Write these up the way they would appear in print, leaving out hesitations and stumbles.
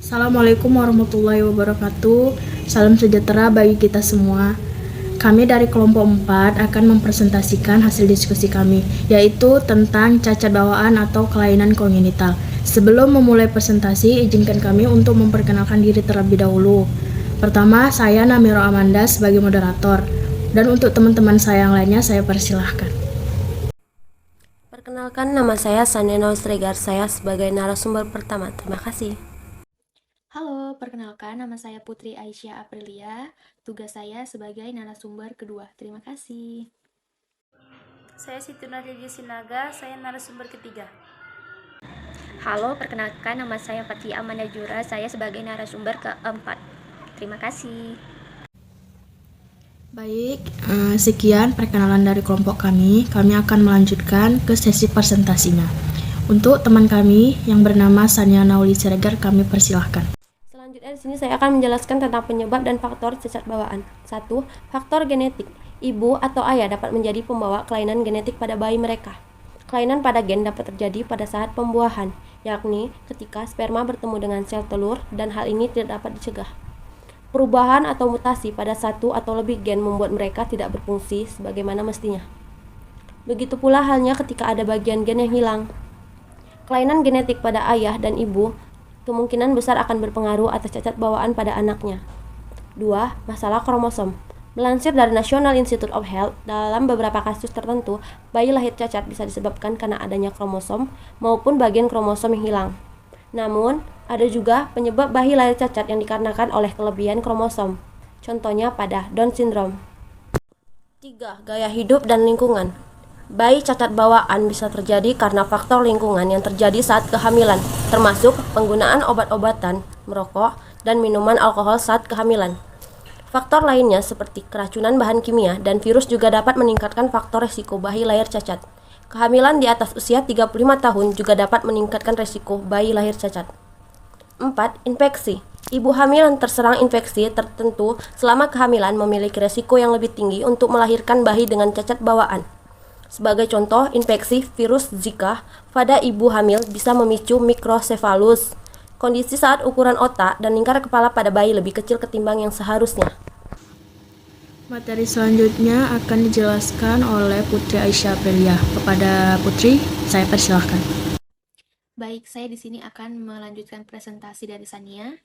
Assalamualaikum warahmatullahi wabarakatuh. Salam sejahtera bagi kita semua. Kami dari kelompok 4 akan mempresentasikan hasil diskusi kami, yaitu tentang cacat bawaan atau kelainan kongenital. Sebelum memulai presentasi, izinkan kami untuk memperkenalkan diri terlebih dahulu. Pertama, saya Namiro Amanda sebagai moderator, dan untuk teman-teman saya yang lainnya, saya persilahkan. Perkenalkan, nama saya Saneno Sregar, saya sebagai narasumber pertama. Terima kasih. Halo, perkenalkan nama saya Putri Aisyah Aprilia. Tugas saya sebagai narasumber kedua. Terima kasih. Saya Siti Nurhiji Sinaga, saya narasumber ketiga. Halo, perkenalkan nama saya Fatia Amanajura, saya sebagai narasumber keempat. Terima kasih. Baik, sekian perkenalan dari kelompok kami. Kami akan melanjutkan ke sesi presentasinya. Untuk teman kami yang bernama Sania Nauli Siregar, kami persilahkan. Selanjutnya di sini saya akan menjelaskan tentang penyebab dan faktor cacat bawaan. 1. Faktor genetik. Ibu atau ayah dapat menjadi pembawa kelainan genetik pada bayi mereka. Kelainan pada gen dapat terjadi pada saat pembuahan, yakni ketika sperma bertemu dengan sel telur dan hal ini tidak dapat dicegah. Perubahan atau mutasi pada satu atau lebih gen membuat mereka tidak berfungsi sebagaimana mestinya. Begitu pula halnya ketika ada bagian gen yang hilang. Kelainan genetik pada ayah dan ibu kemungkinan besar akan berpengaruh atas cacat bawaan pada anaknya. 2. Masalah kromosom. Melansir dari National Institute of Health, dalam beberapa kasus tertentu, bayi lahir cacat bisa disebabkan karena adanya kromosom maupun bagian kromosom yang hilang. Namun, ada juga penyebab bayi lahir cacat yang dikarenakan oleh kelebihan kromosom. Contohnya pada Down syndrome. 3. Gaya hidup dan lingkungan. Bayi cacat bawaan bisa terjadi karena faktor lingkungan yang terjadi saat kehamilan, termasuk penggunaan obat-obatan, merokok, dan minuman alkohol saat kehamilan. Faktor lainnya seperti keracunan bahan kimia dan virus juga dapat meningkatkan faktor resiko bayi lahir cacat. Kehamilan di atas usia 35 tahun juga dapat meningkatkan resiko bayi lahir cacat. 4. Infeksi. Ibu hamil yang terserang infeksi tertentu selama kehamilan memiliki resiko yang lebih tinggi untuk melahirkan bayi dengan cacat bawaan. Sebagai contoh, infeksi virus Zika pada ibu hamil bisa memicu mikrosefalus, kondisi saat ukuran otak dan lingkar kepala pada bayi lebih kecil ketimbang yang seharusnya. Materi selanjutnya akan dijelaskan oleh Putri Aisyah Aprilia. Kepada Putri, saya persilahkan. Baik, saya di sini akan melanjutkan presentasi dari Sania.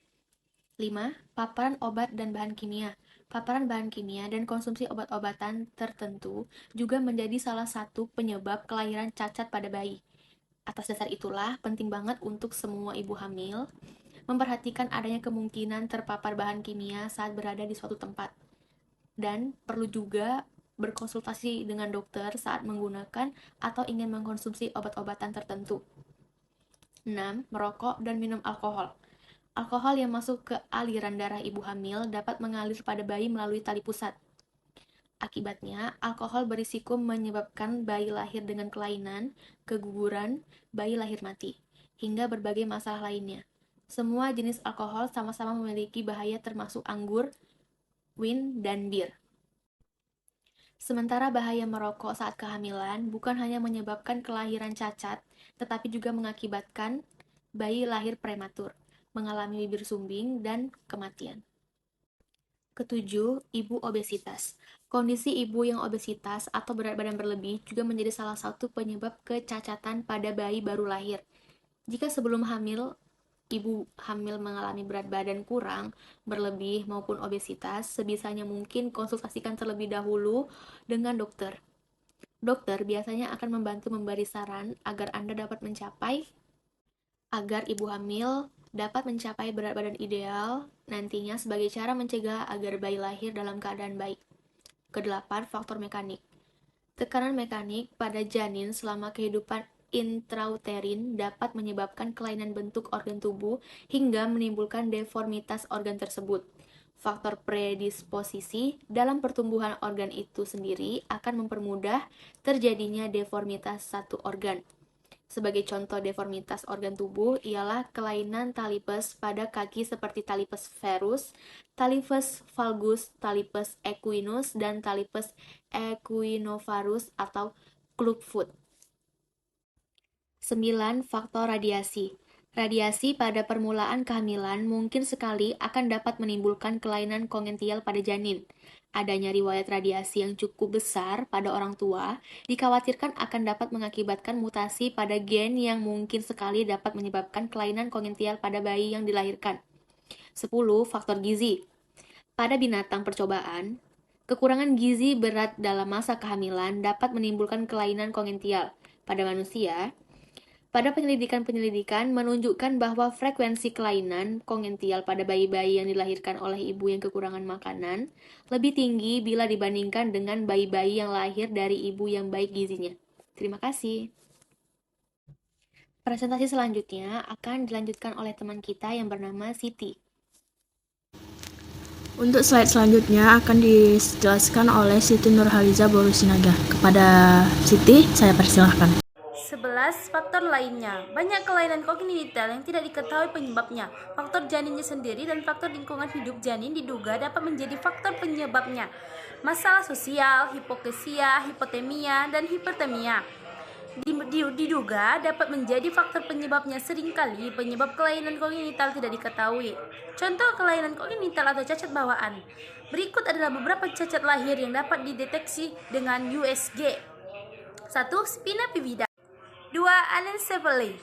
5. Paparan obat dan bahan kimia. Paparan bahan kimia dan konsumsi obat-obatan tertentu juga menjadi salah satu penyebab kelahiran cacat pada bayi. Atas dasar itulah, penting banget untuk semua ibu hamil memperhatikan adanya kemungkinan terpapar bahan kimia saat berada di suatu tempat. Dan perlu juga berkonsultasi dengan dokter saat menggunakan atau ingin mengkonsumsi obat-obatan tertentu. 6. Merokok dan minum alkohol. Alkohol yang masuk ke aliran darah ibu hamil dapat mengalir pada bayi melalui tali pusat. Akibatnya, alkohol berisiko menyebabkan bayi lahir dengan kelainan, keguguran, bayi lahir mati, hingga berbagai masalah lainnya. Semua jenis alkohol sama-sama memiliki bahaya termasuk anggur, wine, dan bir. Sementara bahaya merokok saat kehamilan bukan hanya menyebabkan kelahiran cacat, tetapi juga mengakibatkan bayi lahir prematur, mengalami bibir sumbing, dan kematian. Ketujuh, ibu obesitas. Kondisi ibu yang obesitas atau berat badan berlebih juga menjadi salah satu penyebab kecacatan pada bayi baru lahir. Jika sebelum hamil, ibu hamil mengalami berat badan kurang, berlebih, maupun obesitas, sebisanya mungkin konsultasikan terlebih dahulu dengan dokter. Dokter biasanya akan membantu memberi saran agar Anda dapat agar ibu hamil dapat mencapai berat badan ideal nantinya sebagai cara mencegah agar bayi lahir dalam keadaan baik. Kedelapan, faktor mekanik. Tekanan mekanik pada janin selama kehidupan intrauterin dapat menyebabkan kelainan bentuk organ tubuh hingga menimbulkan deformitas organ tersebut. Faktor predisposisi dalam pertumbuhan organ itu sendiri akan mempermudah terjadinya deformitas satu organ. Sebagai contoh deformitas organ tubuh ialah kelainan talipes pada kaki seperti talipes varus, talipes valgus, talipes equinus, dan talipes equinovarus atau clubfoot. 9. Faktor radiasi. Radiasi pada permulaan kehamilan mungkin sekali akan dapat menimbulkan kelainan kongenital pada janin. Adanya riwayat radiasi yang cukup besar pada orang tua dikhawatirkan akan dapat mengakibatkan mutasi pada gen yang mungkin sekali dapat menyebabkan kelainan kongenital pada bayi yang dilahirkan. 10. Faktor gizi. Pada binatang percobaan, kekurangan gizi berat dalam masa kehamilan dapat menimbulkan kelainan kongenital. Pada manusia, pada penyelidikan menunjukkan bahwa frekuensi kelainan kongenital pada bayi-bayi yang dilahirkan oleh ibu yang kekurangan makanan lebih tinggi bila dibandingkan dengan bayi-bayi yang lahir dari ibu yang baik gizinya. Terima kasih. Presentasi selanjutnya akan dilanjutkan oleh teman kita yang bernama Siti. Untuk slide selanjutnya akan dijelaskan oleh Siti Nurhaliza Borusinaga. Kepada Siti, saya persilahkan. 11. Faktor lainnya. Banyak kelainan kongenital yang tidak diketahui penyebabnya. Faktor janinnya sendiri dan faktor lingkungan hidup janin diduga dapat menjadi faktor penyebabnya. Masalah sosial, hipokesia, hipotemia, dan hipertemia diduga dapat menjadi faktor penyebabnya. Seringkali penyebab kelainan kongenital tidak diketahui. Contoh kelainan kongenital atau cacat bawaan. Berikut adalah beberapa cacat lahir yang dapat dideteksi dengan USG. 1. Spina bifida. 2. Anencephaly.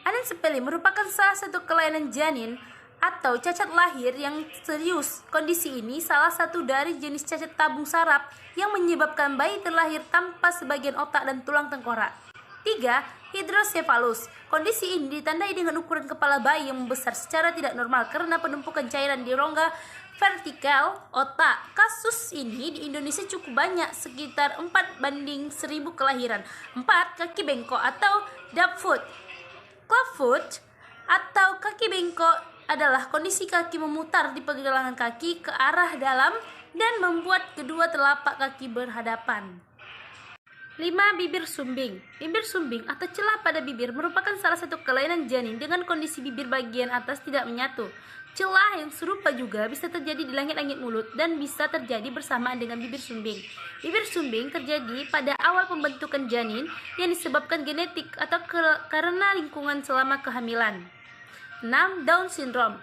Anencephaly merupakan salah satu kelainan janin atau cacat lahir yang serius. Kondisi ini salah satu dari jenis cacat tabung saraf yang menyebabkan bayi terlahir tanpa sebagian otak dan tulang tengkorak. 3. Hydrocephalus. Kondisi ini ditandai dengan ukuran kepala bayi yang membesar secara tidak normal karena penumpukan cairan di rongga vertikal otak. Kasus ini di Indonesia cukup banyak, sekitar 4/1000 kelahiran. 4. Kaki bengkok atau clubfoot. Clubfoot atau kaki bengkok adalah kondisi kaki memutar di pergelangan kaki ke arah dalam dan membuat kedua telapak kaki berhadapan. 5. Bibir sumbing. Bibir sumbing atau celah pada bibir merupakan salah satu kelainan janin dengan kondisi bibir bagian atas tidak menyatu. Celah yang serupa juga bisa terjadi di langit-langit mulut dan bisa terjadi bersamaan dengan bibir sumbing. Bibir sumbing terjadi pada awal pembentukan janin yang disebabkan genetik atau karena lingkungan selama kehamilan. 6. Down syndrome.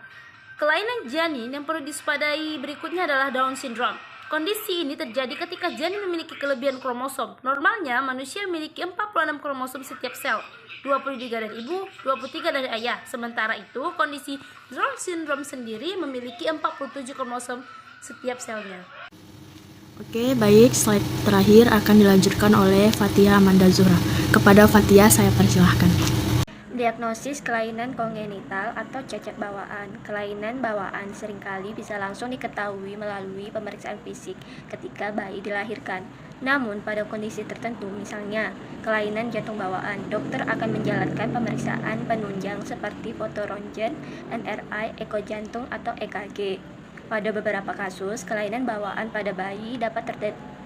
Kelainan janin yang perlu diwaspadai berikutnya adalah Down syndrome. Kondisi ini terjadi ketika janin memiliki kelebihan kromosom. Normalnya, manusia memiliki 46 kromosom setiap sel, 23 dari ibu, 23 dari ayah. Sementara itu, kondisi Down syndrome sendiri memiliki 47 kromosom setiap selnya. Oke, baik. Slide terakhir akan dilanjutkan oleh Fatia Amanda Zuhra. Kepada Fatia, saya persilahkan. Diagnosis kelainan kongenital atau cacat bawaan. Kelainan bawaan seringkali bisa langsung diketahui melalui pemeriksaan fisik ketika bayi dilahirkan. Namun pada kondisi tertentu, misalnya kelainan jantung bawaan, dokter akan menjalankan pemeriksaan penunjang seperti foto ronsen, MRI, eko jantung atau EKG. Pada beberapa kasus, kelainan bawaan pada bayi dapat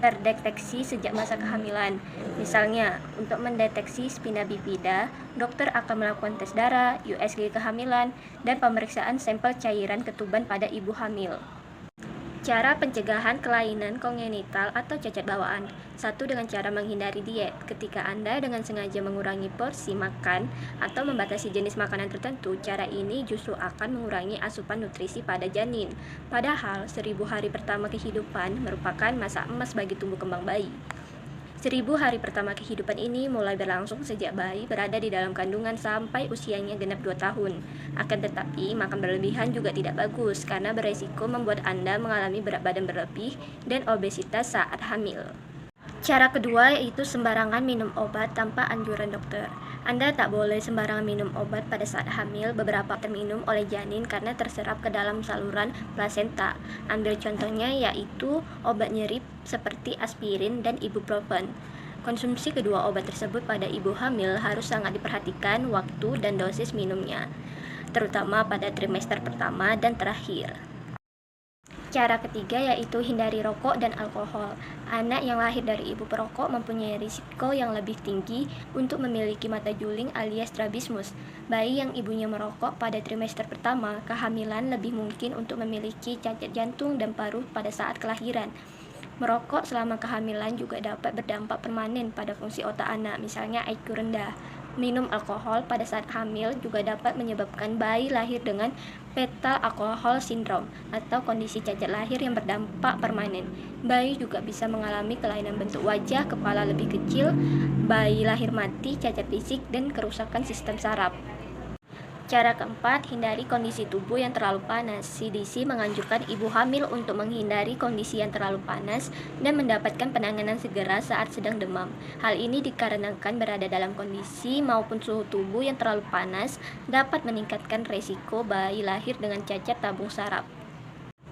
terdeteksi sejak masa kehamilan. Misalnya, untuk mendeteksi spina bifida, dokter akan melakukan tes darah, USG kehamilan, dan pemeriksaan sampel cairan ketuban pada ibu hamil. Cara pencegahan kelainan kongenital atau cacat bawaan. 1. Dengan cara menghindari diet. Ketika Anda dengan sengaja mengurangi porsi makan atau membatasi jenis makanan tertentu, cara ini justru akan mengurangi asupan nutrisi pada janin. Padahal, 1000 hari pertama kehidupan merupakan masa emas bagi tumbuh kembang bayi. 1000 hari pertama kehidupan ini mulai berlangsung sejak bayi berada di dalam kandungan sampai usianya genap 2 tahun. Akan tetapi, makan berlebihan juga tidak bagus karena beresiko membuat Anda mengalami berat badan berlebih dan obesitas saat hamil. Cara kedua yaitu sembarangan minum obat tanpa anjuran dokter. Anda tak boleh sembarangan minum obat pada saat hamil. Beberapa terminum oleh janin karena terserap ke dalam saluran plasenta. Ambil contohnya yaitu obat nyeri seperti aspirin dan ibuprofen. Konsumsi kedua obat tersebut pada ibu hamil harus sangat diperhatikan waktu dan dosis minumnya, terutama pada trimester pertama dan terakhir. Cara ketiga yaitu hindari rokok dan alkohol. Anak yang lahir dari ibu perokok mempunyai risiko yang lebih tinggi untuk memiliki mata juling alias strabismus. Bayi yang ibunya merokok pada trimester pertama kehamilan lebih mungkin untuk memiliki cacat jantung dan paru pada saat kelahiran. Merokok selama kehamilan juga dapat berdampak permanen pada fungsi otak anak, misalnya IQ rendah. Minum alkohol pada saat hamil juga dapat menyebabkan bayi lahir dengan fetal alcohol syndrome atau kondisi cacat lahir yang berdampak permanen. Bayi juga bisa mengalami kelainan bentuk wajah, kepala lebih kecil, bayi lahir mati, cacat fisik, dan kerusakan sistem saraf. Cara keempat, hindari kondisi tubuh yang terlalu panas. CDC menganjurkan ibu hamil untuk menghindari kondisi yang terlalu panas dan mendapatkan penanganan segera saat sedang demam. Hal ini dikarenakan berada dalam kondisi maupun suhu tubuh yang terlalu panas dapat meningkatkan resiko bayi lahir dengan cacat tabung saraf.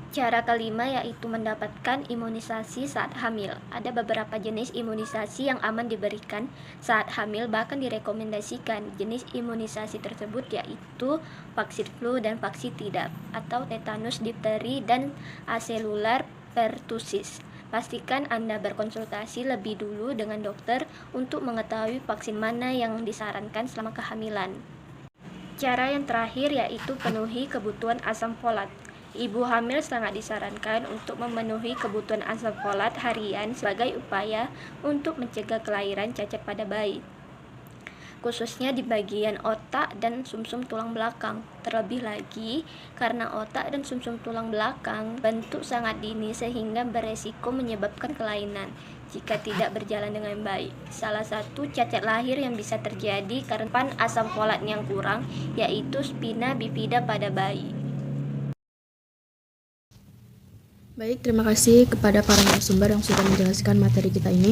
Cara kelima yaitu mendapatkan imunisasi saat hamil. Ada beberapa jenis imunisasi yang aman diberikan saat hamil, bahkan direkomendasikan. Jenis imunisasi tersebut yaitu vaksin flu dan vaksin tidak, atau tetanus, difteri, dan aselular pertussis. Pastikan Anda berkonsultasi lebih dulu dengan dokter untuk mengetahui vaksin mana yang disarankan selama kehamilan. Cara yang terakhir yaitu penuhi kebutuhan asam folat. Ibu hamil sangat disarankan untuk memenuhi kebutuhan asam folat harian sebagai upaya untuk mencegah kelahiran cacat pada bayi, khususnya di bagian otak dan sumsum tulang belakang. Terlebih lagi, karena otak dan sumsum tulang belakang bentuk sangat dini sehingga beresiko menyebabkan kelainan jika tidak berjalan dengan baik. Salah satu cacat lahir yang bisa terjadi karena asam folat yang kurang yaitu spina bifida pada bayi. Baik, terima kasih kepada para narasumber yang sudah menjelaskan materi kita ini.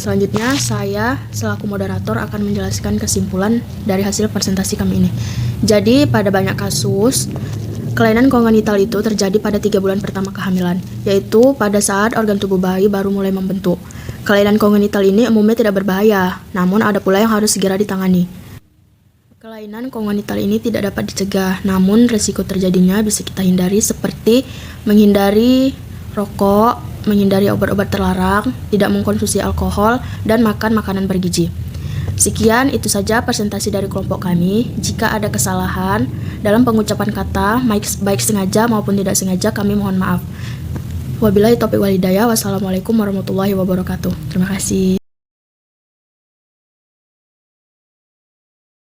Selanjutnya, saya selaku moderator akan menjelaskan kesimpulan dari hasil presentasi kami ini. Jadi, pada banyak kasus, kelainan kongenital itu terjadi pada 3 bulan pertama kehamilan, yaitu pada saat organ tubuh bayi baru mulai membentuk. Kelainan kongenital ini umumnya tidak berbahaya, namun ada pula yang harus segera ditangani. Kelainan kongenital ini tidak dapat dicegah, namun risiko terjadinya bisa kita hindari seperti menghindari rokok, menghindari obat-obat terlarang, tidak mengkonsumsi alkohol, dan makan makanan bergizi. Sekian, itu saja presentasi dari kelompok kami. Jika ada kesalahan dalam pengucapan kata, baik sengaja maupun tidak sengaja, kami mohon maaf. Wabillahi taufiq wal hidayah. Wassalamualaikum warahmatullahi wabarakatuh. Terima kasih.